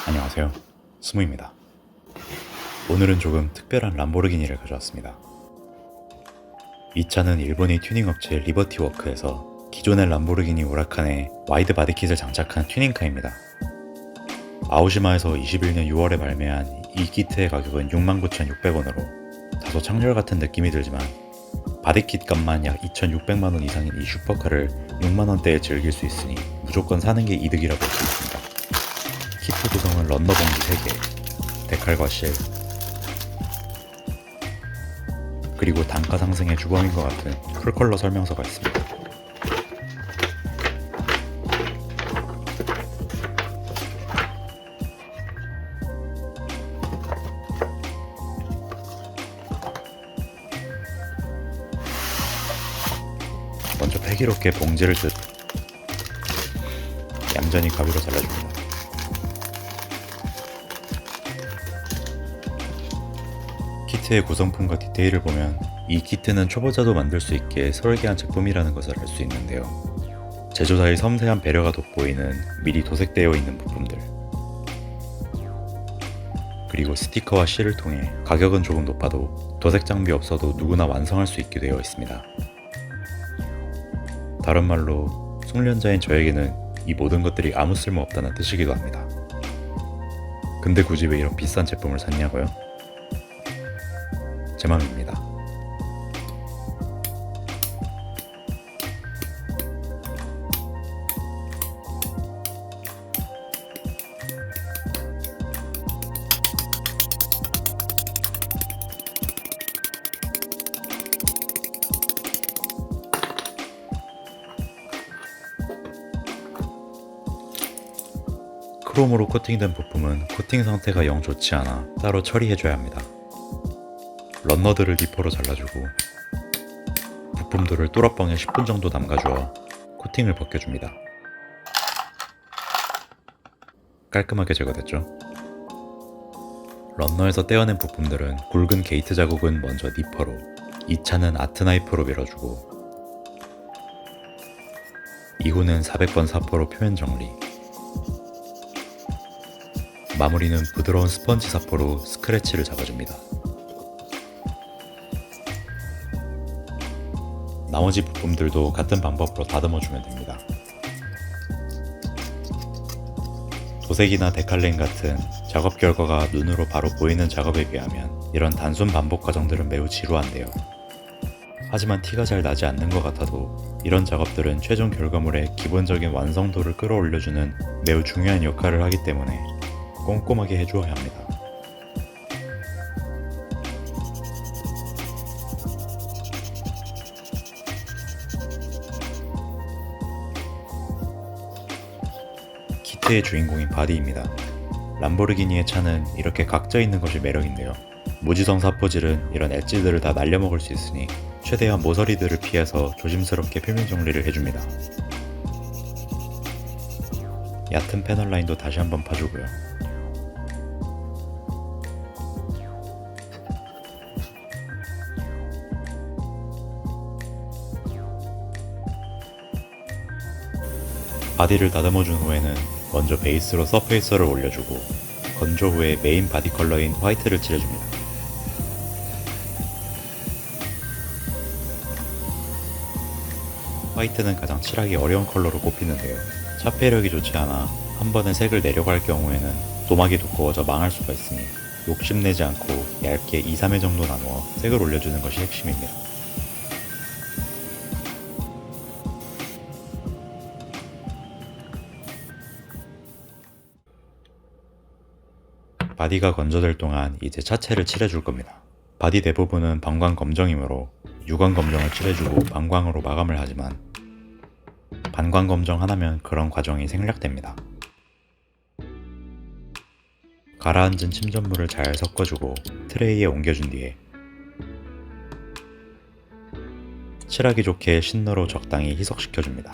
안녕하세요. 스무입니다. 오늘은 조금 특별한 람보르기니를 가져왔습니다. 이 차는 일본의 튜닝 업체 리버티 워크에서 기존의 람보르기니 우라칸에 와이드 바디킷을 장착한 튜닝카입니다. 아오시마에서 21년 6월에 발매한 이 키트의 가격은 69,600원으로 다소 창렬 같은 느낌이 들지만 바디킷 값만 약 2,600만원 이상인 이 슈퍼카를 6만원대에 즐길 수 있으니 무조건 사는 게 이득이라 볼 수 있습니다. 키트 구성은 런너 봉지 3개, 데칼과 실, 그리고 단가 상승의 주범인 것 같은 풀컬러 설명서가 있습니다. 먼저 패기롭게 봉지를 뜯 얌전히 가위로 잘라줍니다. 키트의 구성품과 디테일을 보면 이 키트는 초보자도 만들 수 있게 설계한 제품이라는 것을 알 수 있는데요. 제조사의 섬세한 배려가 돋보이는 미리 도색되어 있는 부품들, 그리고 스티커와 실을 통해 가격은 조금 높아도 도색 장비 없어도 누구나 완성할 수 있게 되어 있습니다. 다른 말로 숙련자인 저에게는 이 모든 것들이 아무 쓸모 없다는 뜻이기도 합니다. 근데 굳이 왜 이런 비싼 제품을 샀냐고요? 제 맘입니다. 크롬으로 코팅된 부품은 코팅 상태가 영 좋지 않아 따로 처리해줘야 합니다. 런너들을 니퍼로 잘라주고 부품들을 뚜러뻥에 10분 정도 담가주어 코팅을 벗겨줍니다. 깔끔하게 제거됐죠? 런너에서 떼어낸 부품들은 굵은 게이트 자국은 먼저 니퍼로, 2차는 아트나이프로 밀어주고 이후는 400번 사포로 표면 정리, 마무리는 부드러운 스펀지 사포로 스크래치를 잡아줍니다. 나머지 부품들도 같은 방법으로 다듬어주면 됩니다. 도색이나 데칼렌 같은 작업 결과가 눈으로 바로 보이는 작업에 비하면 이런 단순 반복 과정들은 매우 지루한데요. 하지만 티가 잘 나지 않는 것 같아도 이런 작업들은 최종 결과물의 기본적인 완성도를 끌어올려주는 매우 중요한 역할을 하기 때문에 꼼꼼하게 해주어야 합니다. 키트의 주인공인 바디입니다. 람보르기니의 차는 이렇게 각져 있는 것이 매력인데요. 무지성 사포질은 이런 엣지들을 다 날려먹을 수 있으니 최대한 모서리들을 피해서 조심스럽게 표면 정리를 해줍니다. 얕은 패널 라인도 다시 한번 파주고요. 바디를 다듬어준 후에는 먼저 베이스로 서페이서를 올려주고 건조 후에 메인 바디 컬러인 화이트를 칠해줍니다. 화이트는 가장 칠하기 어려운 컬러로 꼽히는데요. 차폐력이 좋지 않아 한 번에 색을 내려고 할 경우에는 도막이 두꺼워져 망할 수가 있으니 욕심내지 않고 얇게 2, 3회 정도 나누어 색을 올려주는 것이 핵심입니다. 바디가 건조될 동안 이제 차체를 칠해줄 겁니다. 바디 대부분은 방광 검정이므로 유광 검정을 칠해주고 방광으로 마감을 하지만 반광 검정 하나면 그런 과정이 생략됩니다. 가라앉은 침전물을 잘 섞어주고 트레이에 옮겨준 뒤에 칠하기 좋게 신너로 적당히 희석시켜줍니다.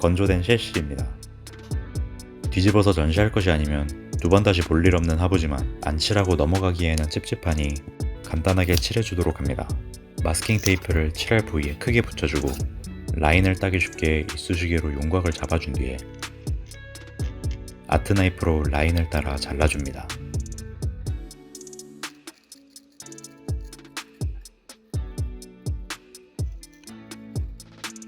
건조된 셰시입니다. 뒤집어서 전시할 것이 아니면 두 번 다시 볼 일 없는 하부지만 안 칠하고 넘어가기에는 찝찝하니 간단하게 칠해주도록 합니다. 마스킹 테이프를 칠할 부위에 크게 붙여주고 라인을 따기 쉽게 이쑤시개로 윤곽을 잡아준 뒤에 아트 나이프로 라인을 따라 잘라줍니다.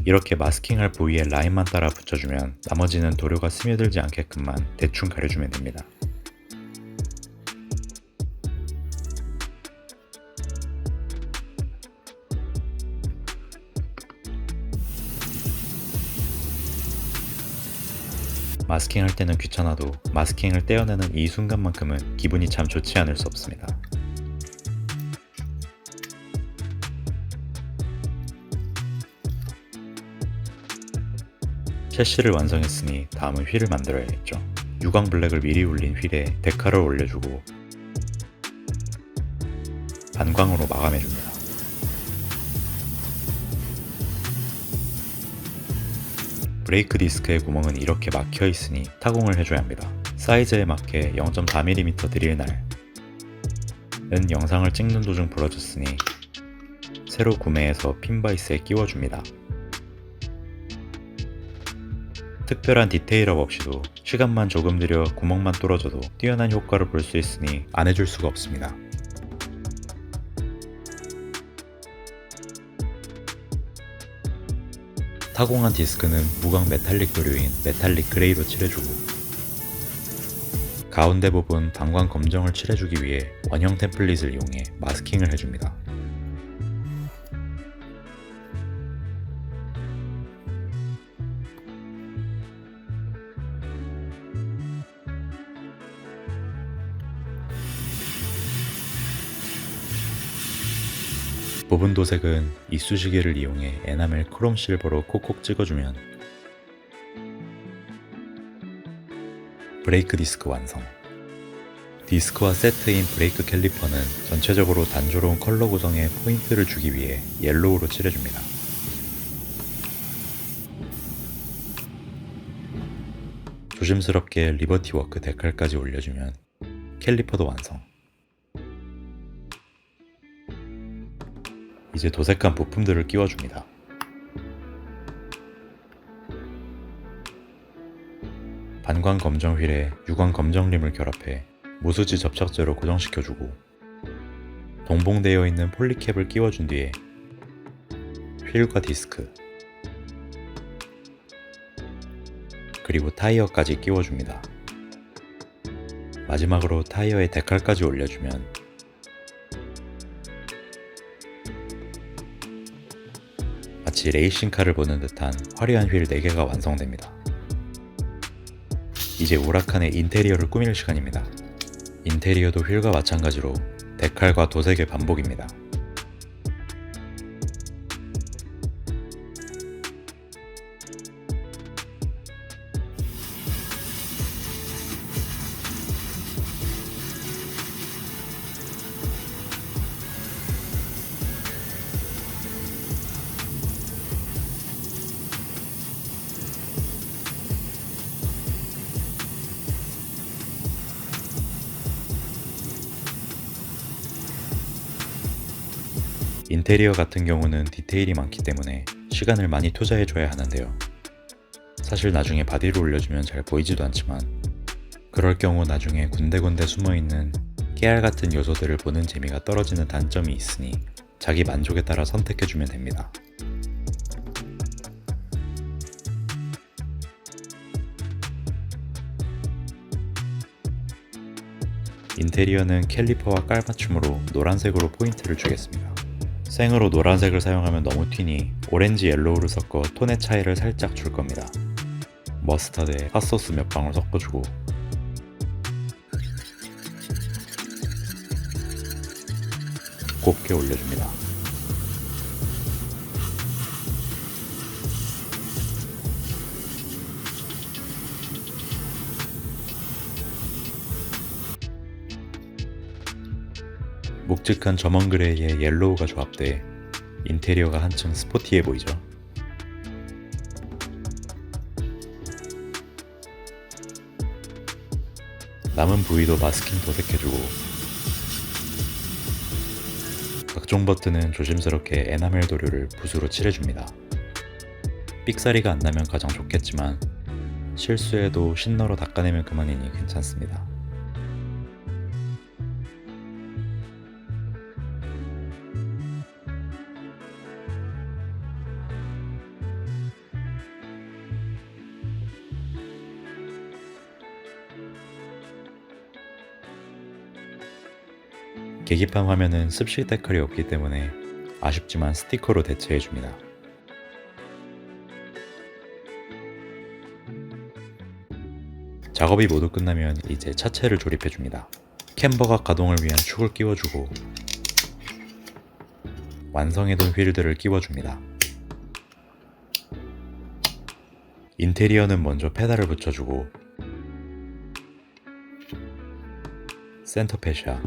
이렇게 마스킹할 부위에 라인만 따라 붙여주면 나머지는 도료가 스며들지 않게끔만 대충 가려주면 됩니다. 마스킹할 때는 귀찮아도 마스킹을 떼어내는 이 순간만큼은 기분이 참 좋지 않을 수 없습니다. 셰시를 완성했으니 다음은 휠을 만들어야겠죠. 유광 블랙을 미리 올린 휠에 데칼을 올려주고 반광으로 마감해줍니다. 브레이크 디스크의 구멍은 이렇게 막혀 있으니 타공을 해줘야 합니다. 사이즈에 맞게 0.4mm 드릴 날은 영상을 찍는 도중 부러졌으니 새로 구매해서 핀바이스에 끼워줍니다. 특별한 디테일업 없이도 시간만 조금 들여 구멍만 뚫어줘도 뛰어난 효과를 볼 수 있으니 안 해줄 수가 없습니다. 타공한 디스크는 무광 메탈릭 도료인 메탈릭 그레이로 칠해주고 가운데 부분 반광 검정을 칠해주기 위해 원형 템플릿을 이용해 마스킹을 해줍니다. 부분 도색은 이쑤시개를 이용해 에나멜 크롬 실버로 콕콕 찍어주면 브레이크 디스크 완성. 디스크와 세트인 브레이크 캘리퍼는 전체적으로 단조로운 컬러 구성에 포인트를 주기 위해 옐로우로 칠해줍니다. 조심스럽게 리버티 워크 데칼까지 올려주면 캘리퍼도 완성. 이제 도색한 부품들을 끼워줍니다. 반광 검정 휠에 유광 검정 림을 결합해 무수지 접착제로 고정시켜주고 동봉되어 있는 폴리캡을 끼워준 뒤에 휠과 디스크 그리고 타이어까지 끼워줍니다. 마지막으로 타이어에 데칼까지 올려주면 마치 레이싱카를 보는 듯한 화려한 휠 4개가 완성됩니다. 이제 우라칸의 인테리어를 꾸밀 시간입니다. 인테리어도 휠과 마찬가지로 데칼과 도색의 반복입니다. 인테리어 같은 경우는 디테일이 많기 때문에 시간을 많이 투자해줘야 하는데요. 사실 나중에 바디를 올려주면 잘 보이지도 않지만 그럴 경우 나중에 군데군데 숨어있는 깨알 같은 요소들을 보는 재미가 떨어지는 단점이 있으니 자기 만족에 따라 선택해주면 됩니다. 인테리어는 캘리퍼와 깔맞춤으로 노란색으로 포인트를 주겠습니다. 생으로 노란색을 사용하면 너무 튀니 오렌지 옐로우를 섞어 톤의 차이를 살짝 줄 겁니다. 머스타드에 핫소스 몇 방울 섞어주고 곱게 올려줍니다. 묵직한 점원 그레이에 옐로우가 조합돼 인테리어가 한층 스포티해 보이죠. 남은 부위도 마스킹 도색해주고 각종 버튼은 조심스럽게 에나멜 도료를 붓으로 칠해줍니다. 삑사리가 안 나면 가장 좋겠지만 실수해도 신너로 닦아내면 그만이니 괜찮습니다. 계기판 화면은 습식 데칼이 없기 때문에 아쉽지만 스티커로 대체해줍니다. 작업이 모두 끝나면 이제 차체를 조립해줍니다. 캠버각 가동을 위한 축을 끼워주고 완성해둔 휠들을 끼워줍니다. 인테리어는 먼저 페달을 붙여주고 센터 패시아,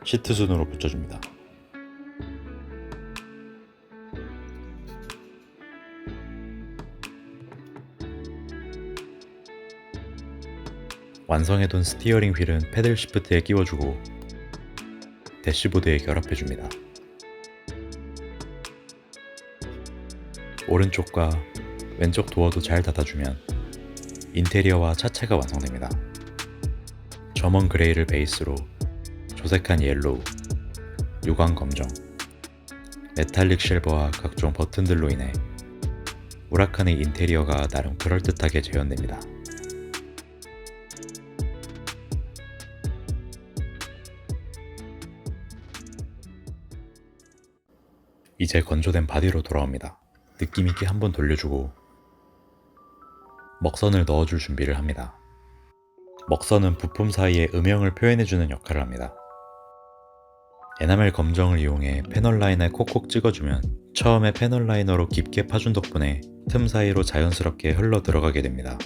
시트 순으로 붙여줍니다. 완성해둔 스티어링 휠은 패들 시프트에 끼워주고 대시보드에 결합해줍니다. 오른쪽과 왼쪽 도어도 잘 닫아주면 인테리어와 차체가 완성됩니다. 점원 그레이를 베이스로 조색한 옐로우, 유광 검정, 메탈릭 실버와 각종 버튼들로 인해 우라칸의 인테리어가 나름 그럴듯하게 재현됩니다. 이제 건조된 바디로 돌아옵니다. 느낌있게 한번 돌려주고 먹선을 넣어줄 준비를 합니다. 먹선은 부품 사이에 음영을 표현해주는 역할을 합니다. 에나멜 검정을 이용해 패널 라인에 콕콕 찍어주면 처음에 패널 라이너로 깊게 파준 덕분에 틈 사이로 자연스럽게 흘러 들어가게 됩니다.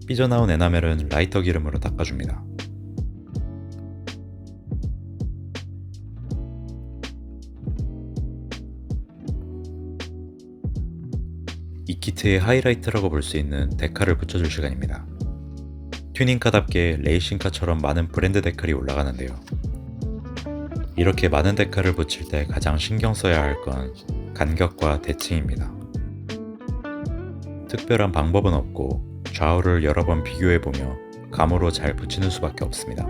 삐져나온 에나멜은 라이터 기름으로 닦아줍니다. 이 키트의 하이라이트라고 볼 수 있는 데칼을 붙여줄 시간입니다. 튜닝카답게 레이싱카처럼 많은 브랜드 데칼이 올라가는데요. 이렇게 많은 데칼을 붙일 때 가장 신경 써야 할 건 간격과 대칭입니다. 특별한 방법은 없고 좌우를 여러 번 비교해보며 감으로 잘 붙이는 수밖에 없습니다.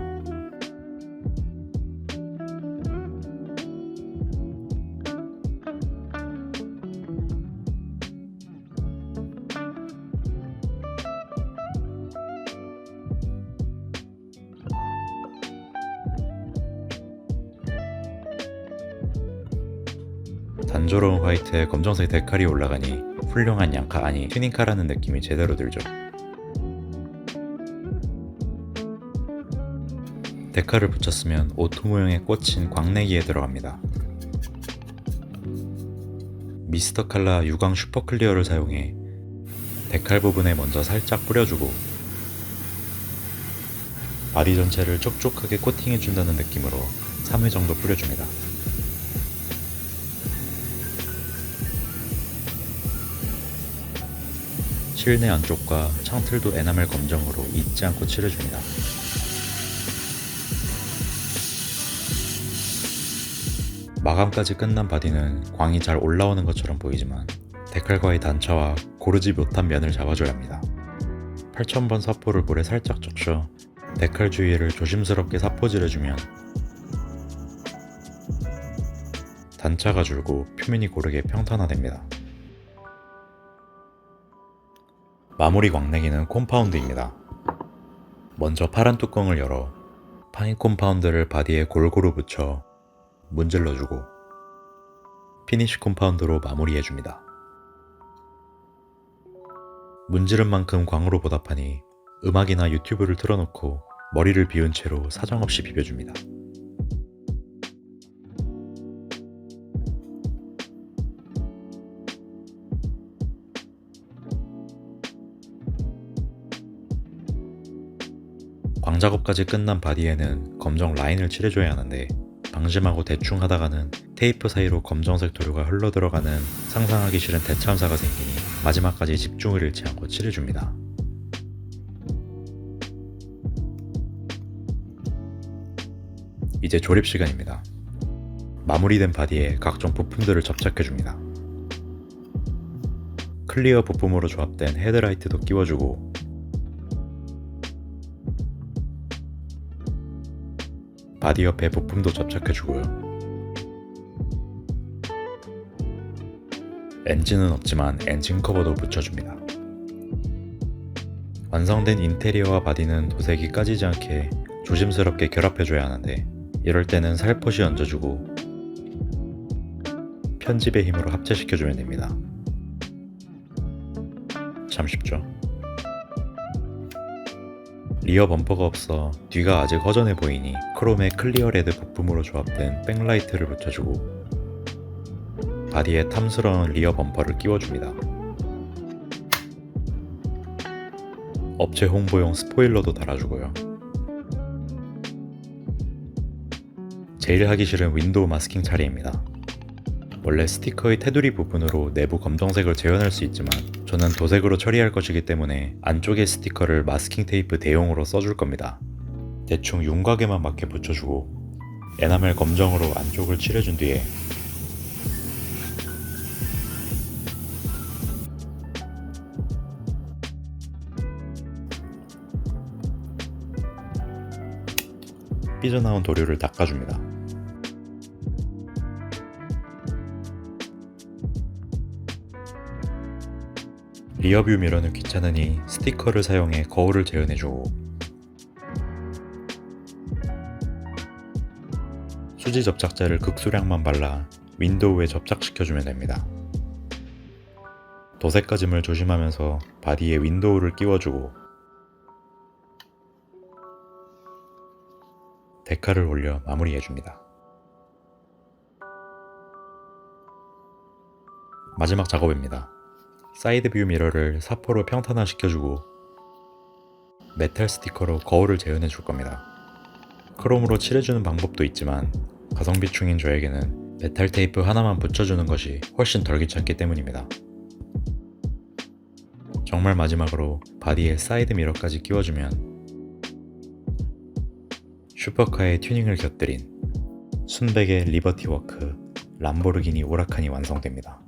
단조로운 화이트에 검정색 데칼이 올라가니 훌륭한 양카 아니 튜닝카라는 느낌이 제대로 들죠. 데칼을 붙였으면 오토 모형에 꽂힌 광내기에 들어갑니다. 미스터 칼라 유광 슈퍼 클리어를 사용해 데칼 부분에 먼저 살짝 뿌려주고 바디 전체를 촉촉하게 코팅해준다는 느낌으로 3회 정도 뿌려줍니다. 실내 안쪽과 창틀도 에나멜 검정으로 잊지 않고 칠해줍니다. 마감까지 끝난 바디는 광이 잘 올라오는 것처럼 보이지만 데칼과의 단차와 고르지 못한 면을 잡아줘야 합니다. 8000번 사포를 물에 살짝 적셔 데칼 주위를 조심스럽게 사포질해주면 단차가 줄고 표면이 고르게 평탄화됩니다. 마무리 광내기는 콤파운드입니다. 먼저 파란 뚜껑을 열어 파인 콤파운드를 바디에 골고루 붙여 문질러주고 피니쉬 콤파운드로 마무리해줍니다. 문지른 만큼 광으로 보답하니 음악이나 유튜브를 틀어놓고 머리를 비운 채로 사정없이 비벼줍니다. 광작업까지 끝난 바디에는 검정 라인을 칠해줘야 하는데 방심하고 대충 하다가는 테이프 사이로 검정색 도료가 흘러들어가는 상상하기 싫은 대참사가 생기니 마지막까지 집중을 잃지 않고 칠해줍니다. 이제 조립 시간입니다. 마무리된 바디에 각종 부품들을 접착해줍니다. 클리어 부품으로 조합된 헤드라이트도 끼워주고 바디 옆에 부품도 접착해주고요. 엔진은 없지만 엔진 커버도 붙여줍니다. 완성된 인테리어와 바디는 도색이 까지지 않게 조심스럽게 결합해줘야 하는데 이럴 때는 살포시 얹어주고 편집의 힘으로 합체시켜주면 됩니다. 참 쉽죠? 리어 범퍼가 없어 뒤가 아직 허전해 보이니 크롬의 클리어 레드 부품으로 조합된 백라이트를 붙여주고 바디에 탐스러운 리어 범퍼를 끼워줍니다. 업체 홍보용 스포일러도 달아주고요. 제일 하기 싫은 윈도우 마스킹 처리입니다. 원래 스티커의 테두리 부분으로 내부 검정색을 재현할 수 있지만 저는 도색으로 처리할 것이기 때문에 안쪽의 스티커를 마스킹 테이프 대용으로 써줄 겁니다. 대충 윤곽에만 맞게 붙여주고 에나멜 검정으로 안쪽을 칠해준 뒤에 삐져나온 도료를 닦아줍니다. 리어뷰 미러는 귀찮으니 스티커를 사용해 거울을 재현해주고 수지 접착제를 극소량만 발라 윈도우에 접착시켜주면 됩니다. 도색 까짐을 조심하면서 바디에 윈도우를 끼워주고 데칼을 올려 마무리해줍니다. 마지막 작업입니다. 사이드뷰 미러를 사포로 평탄화시켜주고 메탈 스티커로 거울을 재현해줄 겁니다. 크롬으로 칠해주는 방법도 있지만 가성비충인 저에게는 메탈 테이프 하나만 붙여주는 것이 훨씬 덜 귀찮기 때문입니다. 정말 마지막으로 바디에 사이드 미러까지 끼워주면 슈퍼카의 튜닝을 곁들인 순백의 리버티 워크 람보르기니 오라칸이 완성됩니다.